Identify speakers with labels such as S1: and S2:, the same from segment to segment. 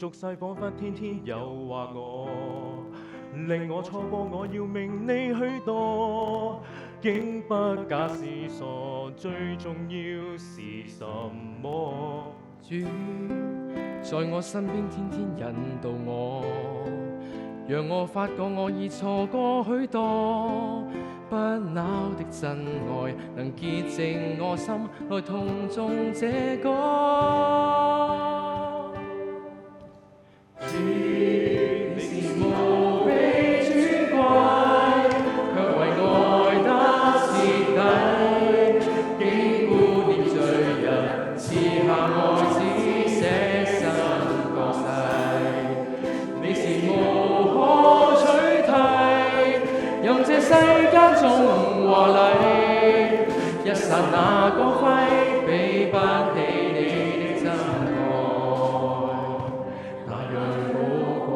S1: 俗世彷彿天天誘惑我，令我錯過我要命你許多，竟不假思索，最重要是什麼？
S2: 主在我身邊天天引導我，讓我發覺我已錯過許多，不朽的真愛能潔淨我心，來同頌這歌。主你是無比尊貴，卻為愛得徹底，竟顧念罪人，賜下愛子捨身降世。你是無可取替，讓這世間中華麗，一剎那光輝，比不起你的真愛，那樣寶貴。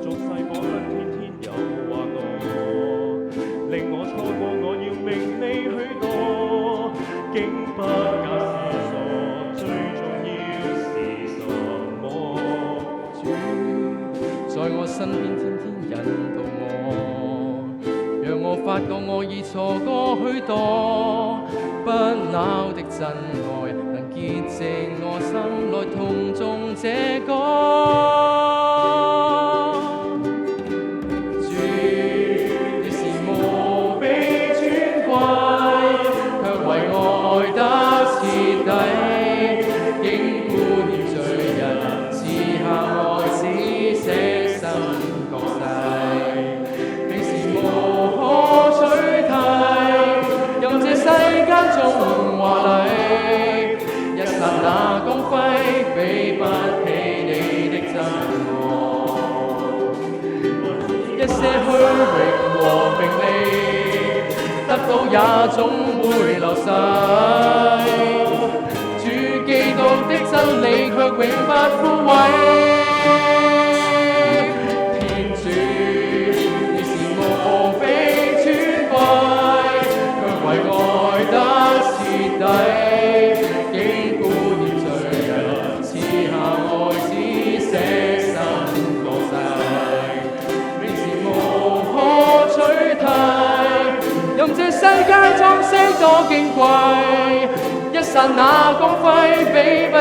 S1: 俗世彷彿天天誘惑我，令我錯過我要命你許多，竟不假思索，最重要是什麼？
S2: 主在我身邊天天引導我，讓我發覺我已錯過許多，不朽的真愛能潔淨我心，來同頌這歌。主你是無比尊貴，卻為愛得徹底，竟顧念罪人，賜下愛子捨身降世。你是無可取替，任這世間中華麗，一剎那光輝，比不起你的真愛。一些虛榮和名利，得到也總會流逝。主基督的真理卻永不枯萎。天主，你是無比尊貴，卻為愛得徹底，竟顧念罪人，賜下愛子捨身降世。你是無可取替，任這世界裝飾多矜貴，一剎那光輝，比不